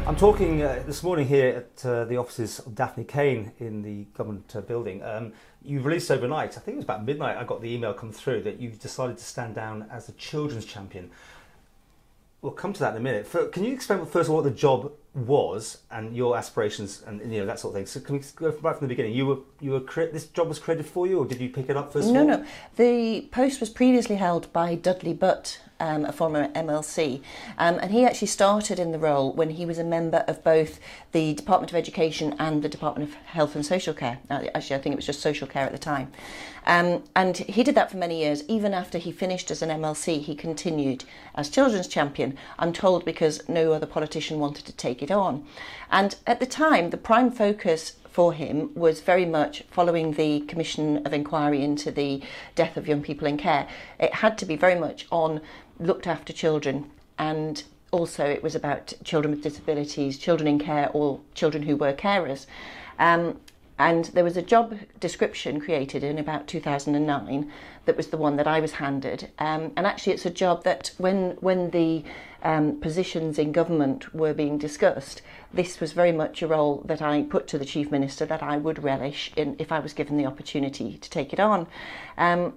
I'm talking this morning here at the offices of Daphne Caine in the government building. You released overnight, I think it was about midnight, I got the email come through that you've decided to stand down as a children's champion. We'll come to that in a minute. Can you explain first of all what the job was and your aspirations and that sort of thing? So can we go right from the beginning? This job was created for you, or did you pick it up first of all? No. The post was previously held by Dudley Butt, a former MLC, and he actually started in the role when he was a member of both the Department of Education and the Department of Health and Social Care. Actually, I think it was just social care at the time. And he did that for many years. Even after he finished as an MLC, he continued as children's champion, I'm told because no other politician wanted to take it on. And at the time, the prime focus for him was very much following the Commission of Inquiry into the death of young people in care. It had to be very much on looked after children, and also it was about children with disabilities, children in care, or children who were carers. And there was a job description created in about 2009 that was the one that I was handed. And actually it's a job that when the positions in government were being discussed, this was very much a role that I put to the Chief Minister that I would relish in if I was given the opportunity to take it on.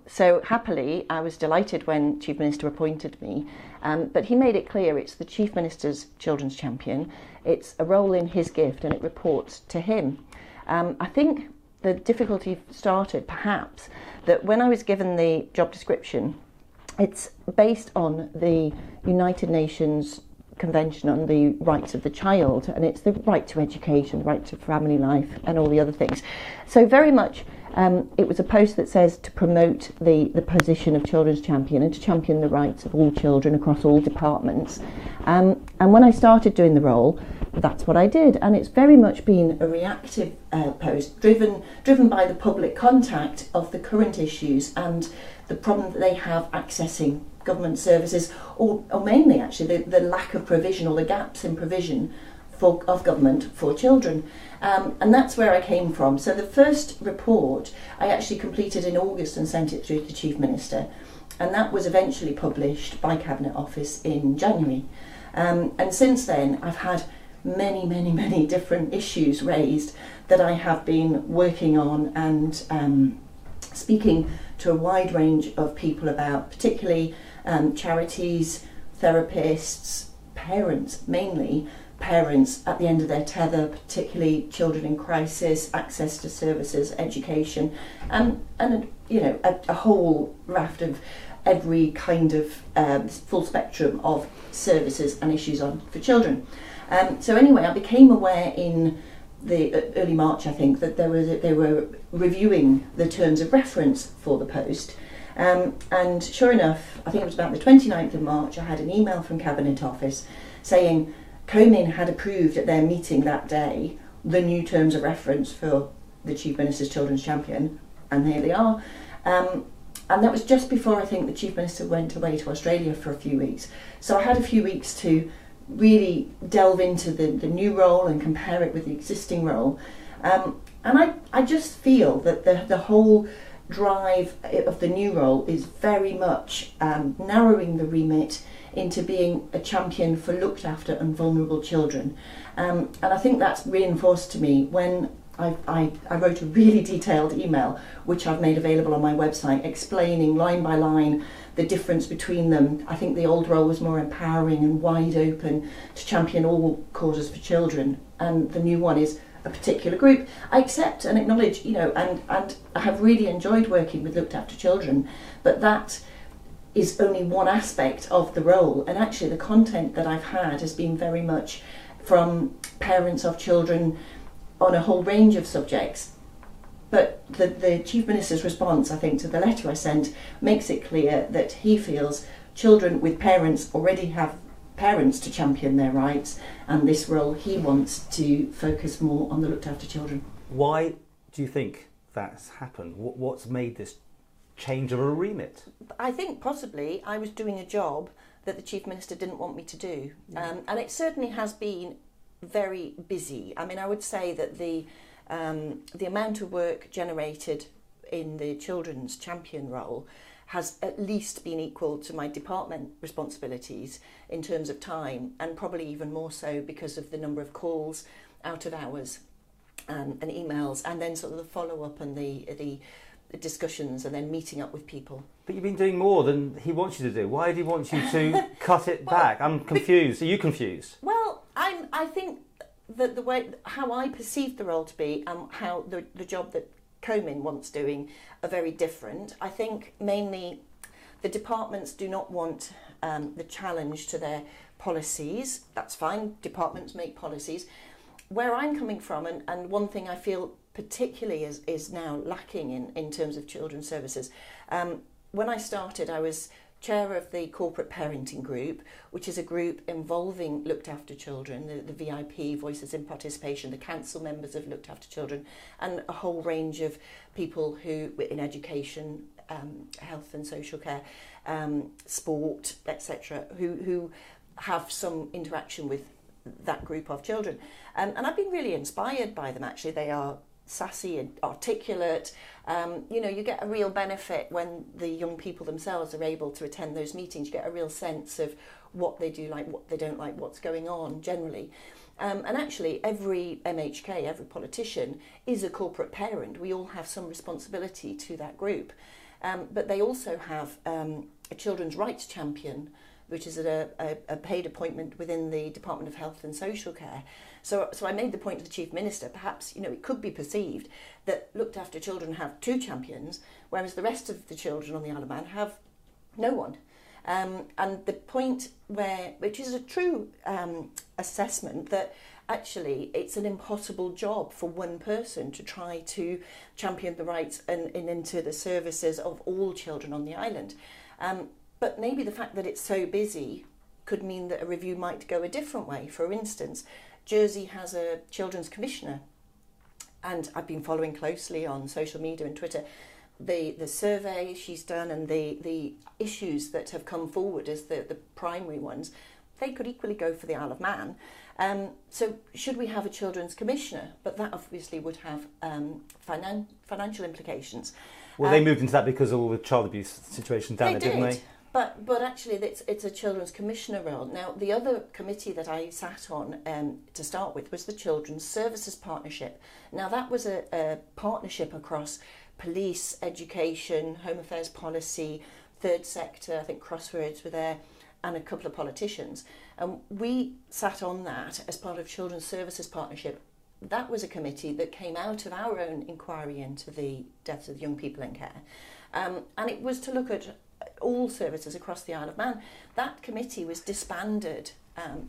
So happily, I was delighted when Chief Minister appointed me, but he made it clear it's the Chief Minister's children's champion, it's a role in his gift and it reports to him. I think the difficulty started perhaps that when I was given the job description, it's based on the United Nations Convention on the Rights of the Child, and it's the right to education, right to family life and all the other things. So very much it was a post that says to promote the position of children's champion and to champion the rights of all children across all departments. And when I started doing the role, that's what I did, and it's very much been a reactive post, driven by the public contact of the current issues and the problem that they have accessing government services, or mainly actually the lack of provision or the gaps in provision of government for children. And that's where I came from. So the first report I actually completed in August and sent it through to the Chief Minister, and that was eventually published by Cabinet Office in January. And since then I've had many different issues raised that I have been working on and speaking to a wide range of people about, particularly charities, therapists, parents, mainly parents at the end of their tether, particularly children in crisis, access to services, education, and a whole raft of every kind of full spectrum of services and issues for children. So anyway, I became aware in the early March, I think, that they were reviewing the terms of reference for the post. And sure enough, I think it was about the 29th of March, I had an email from Cabinet Office saying COMIN had approved at their meeting that day the new terms of reference for the Chief Minister's Children's Champion, and here they are. And that was just before I think the Chief Minister went away to Australia for a few weeks. So I had a few weeks to really delve into the new role and compare it with the existing role. And I just feel that the whole drive of the new role is very much narrowing the remit into being a champion for looked after and vulnerable children. And I think that's reinforced to me when I wrote a really detailed email, which I've made available on my website, explaining line by line the difference between them. I think the old role was more empowering and wide open to champion all causes for children, and the new one is a particular group. I accept and acknowledge, and I have really enjoyed working with looked after children, but that is only one aspect of the role, and actually the content that I've had has been very much from parents of children on a whole range of subjects. But the Chief Minister's response, I think, to the letter I sent makes it clear that he feels children with parents already have parents to champion their rights, and this role he wants to focus more on the looked after children. Why do you think that's happened? What's made this change of a remit? I think possibly I was doing a job that the Chief Minister didn't want me to do, and it certainly has been very busy. I mean, I would say that the amount of work generated in the children's champion role has at least been equal to my department responsibilities in terms of time, and probably even more so because of the number of calls out of hours and emails, and then sort of the follow-up and the discussions, and then meeting up with people. But you've been doing more than he wants you to do. Why did he want you to cut it back? I'm confused. Are you confused? Well, I think that the way how I perceive the role to be and how the job that Comin wants doing are very different. I think mainly the departments do not want the challenge to their policies. That's fine. Departments make policies. Where I'm coming from, and one thing I feel particularly is now lacking in terms of children's services. When I started, I was chair of the corporate parenting group, which is a group involving looked after children, the VIP, Voices in Participation, the council members of looked after children, and a whole range of people who in education, health and social care, sport, etc., who have some interaction with that group of children. And I've been really inspired by them, actually. They are sassy and articulate. You get a real benefit when the young people themselves are able to attend those meetings. You get a real sense of what they do like, what they don't like, what's going on generally. And actually, every MHK, every politician is a corporate parent. We all have some responsibility to that group. But they also have a children's rights champion, which is a paid appointment within the Department of Health and Social Care. So I made the point to the Chief Minister, perhaps it could be perceived that looked after children have two champions, whereas the rest of the children on the Isle of Man have no one. And the point which is a true assessment, that actually it's an impossible job for one person to try to champion the rights and into the services of all children on the island. But maybe the fact that it's so busy could mean that a review might go a different way. For instance, Jersey has a children's commissioner, and I've been following closely on social media and Twitter the survey she's done and the issues that have come forward as the primary ones. They could equally go for the Isle of Man. So should we have a children's commissioner? But that obviously would have financial implications. Well, they moved into that because of all the child abuse situation down there, didn't they? But actually it's a children's commissioner role. Now, the other committee that I sat on to start with was the Children's Services Partnership. Now, that was a partnership across police, education, home affairs policy, third sector, I think Crossroads were there, and a couple of politicians. And we sat on that as part of Children's Services Partnership. That was a committee that came out of our own inquiry into the deaths of young people in care. And it was to look at all services across the Isle of Man. That committee was disbanded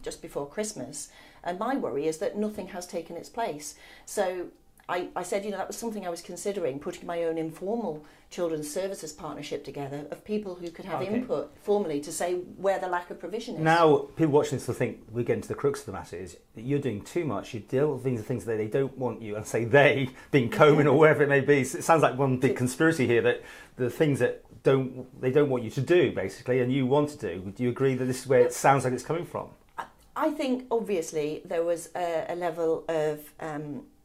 just before Christmas, and my worry is that nothing has taken its place. So I said, that was something I was considering, putting my own informal children's services partnership together of people who could have input formally to say where the lack of provision is. Now, people watching this will think we get into the crux of the matter is that you're doing too much. You deal with things that they don't want you, and say they, being Comin or wherever it may be. So it sounds like one big conspiracy here, that the things that they don't want you to do, basically, and you want to do. Do you agree that this is where it sounds like it's coming from? I think, obviously, there was a level of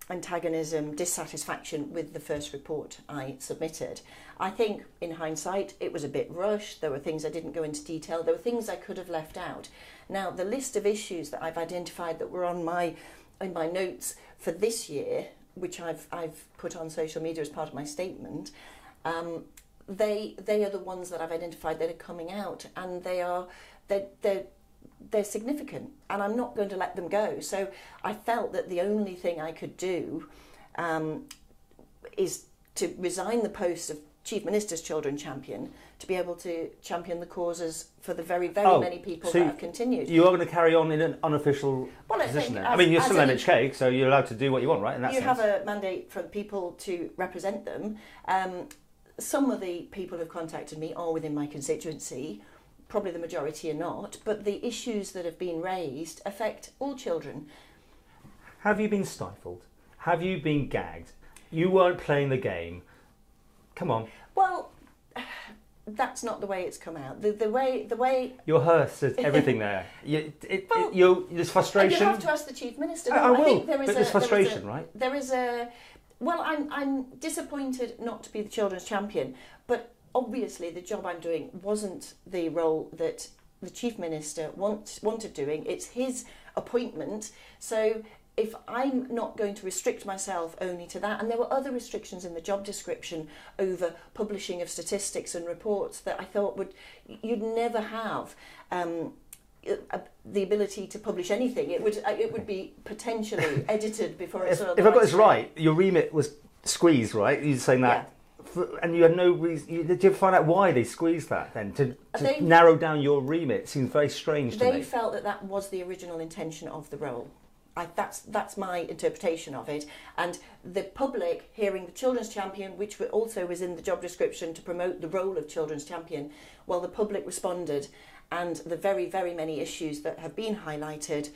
antagonism, dissatisfaction with the first report I submitted. I think, in hindsight, it was a bit rushed. There were things I didn't go into detail. There were things I could have left out. Now, the list of issues that I've identified that were in my notes for this year, which I've put on social media as part of my statement, they are the ones that I've identified that are coming out, and they're significant, and I'm not going to let them go. So I felt that the only thing I could do is to resign the post of Chief Minister's Children Champion to be able to champion the causes for the very, very many people that have continued. You are going to carry on in an unofficial position then? I mean, you're still MHK, so you're allowed to do what you want, right? In that sense. You have a mandate for people to represent them. Some of the people who've contacted me are within my constituency. Probably the majority are not, but the issues that have been raised affect all children. Have you been stifled? Have you been gagged? You weren't playing the game. Come on. Well, that's not the way it's come out. The way your hearse says everything there. There's frustration. You have to ask the Chief Minister. I will. Think there's frustration, right? There is a. Well, I'm disappointed not to be the children's champion, but obviously the job I'm doing wasn't the role that the Chief Minister wanted doing. It's his appointment. So if I'm not going to restrict myself only to that, and there were other restrictions in the job description over publishing of statistics and reports that I thought you'd never have the ability to publish anything. It would be potentially edited before it's... If I got this right, your remit was squeezed, right? You're saying that... Yeah. And you had no reason... Did you ever find out why they squeezed that then? To narrow down your remit seems very strange to me. They felt that was the original intention of the role. That's my interpretation of it. And the public, hearing the Children's Champion, which also was in the job description to promote the role of Children's Champion, well, the public responded, and the very, very many issues that have been highlighted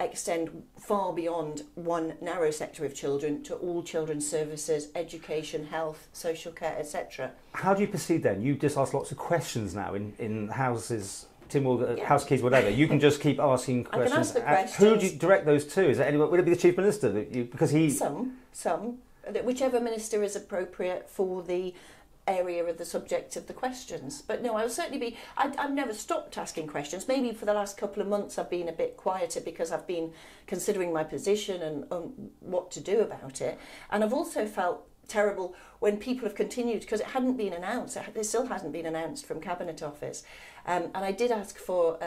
extend far beyond one narrow sector of children to all children's services, education, health, social care, etc. How do you proceed then? You just ask lots of questions now in houses... Tim or house keys, whatever. You can just keep asking questions. I can ask the questions. Who do you direct those to? Is it anyone? Would it be the Chief Minister? Because he... Some. Whichever minister is appropriate for the area of the subject of the questions. But no, I'll certainly be... I've never stopped asking questions. Maybe for the last couple of months I've been a bit quieter because I've been considering my position and what to do about it. And I've also felt terrible when people have continued, because it hadn't been announced. It still hasn't been announced from Cabinet Office. And I did ask for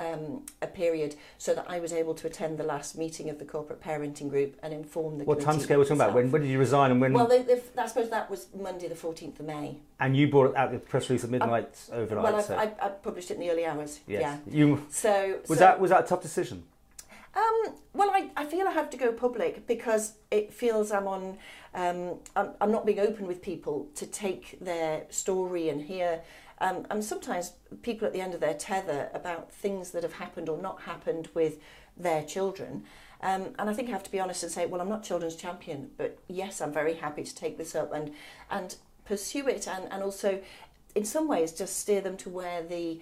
a period so that I was able to attend the last meeting of the corporate parenting group and inform the What committee. time scale are we talking about? When did you resign and when? Well, I suppose that was Monday the 14th of May. And you brought out the press release at midnight overnight? Well, I published it in the early hours. Yes. Yeah. Was that a tough decision? Well, I feel I have to go public because it feels I'm not being open with people to take their story and hear. And sometimes people at the end of their tether about things that have happened or not happened with their children. And I think I have to be honest and say, well, I'm not Children's Champion, but yes, I'm very happy to take this up and pursue it, and also in some ways just steer them to where the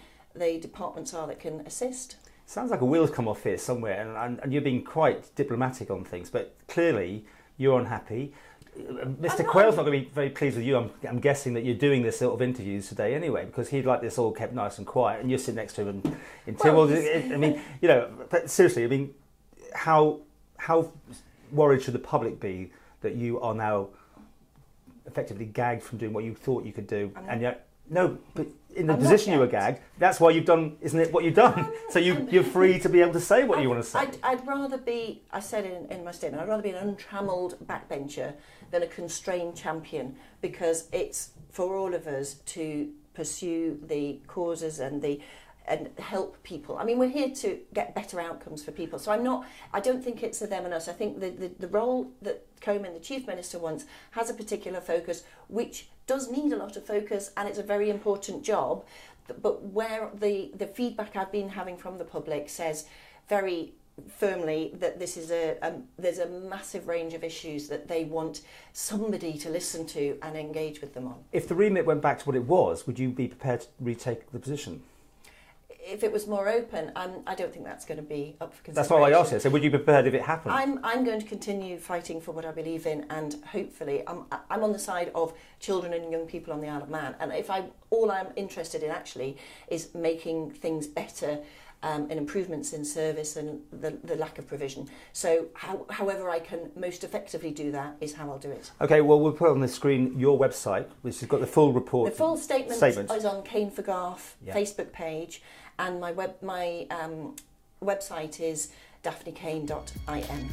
departments are that can assist. Sounds like a wheel's come off here somewhere, and you're being quite diplomatic on things, but clearly you're unhappy. Mr. Quayle's not going to be very pleased with you. I'm guessing that you're doing this sort of interviews today anyway, because he'd like this all kept nice and quiet, and you're sitting next to him in Tyrrell. I mean, but seriously, I mean, how worried should the public be that you are now effectively gagged from doing what you thought you could do, and yet no, but in the position you were gagged, that's why you've done, isn't it, what you've done? So you're free to be able to say what you want to say. I'd rather be, I said in my statement, I'd rather be an untrammelled backbencher than a constrained champion, because it's for all of us to pursue the causes and help people. I mean, we're here to get better outcomes for people. So I don't think it's a them and us. I think the role that Coleman, the Chief Minister, wants has a particular focus, which does need a lot of focus, and it's a very important job. But where the feedback I've been having from the public says very firmly that this is there's a massive range of issues that they want somebody to listen to and engage with them on. If the remit went back to what it was, would you be prepared to retake the position? If it was more open, I don't think that's going to be up for consideration. That's why I asked you. So would you be prepared if it happened? I'm going to continue fighting for what I believe in, and hopefully I'm on the side of children and young people on the Isle of Man. And all I'm interested in actually is making things better and improvements in service and the lack of provision. So however I can most effectively do that is how I'll do it. Okay, well, we'll put on the screen your website, which has got the full report. The full statement is on Cane for Garth Facebook page, and my website is daphnecaine.im.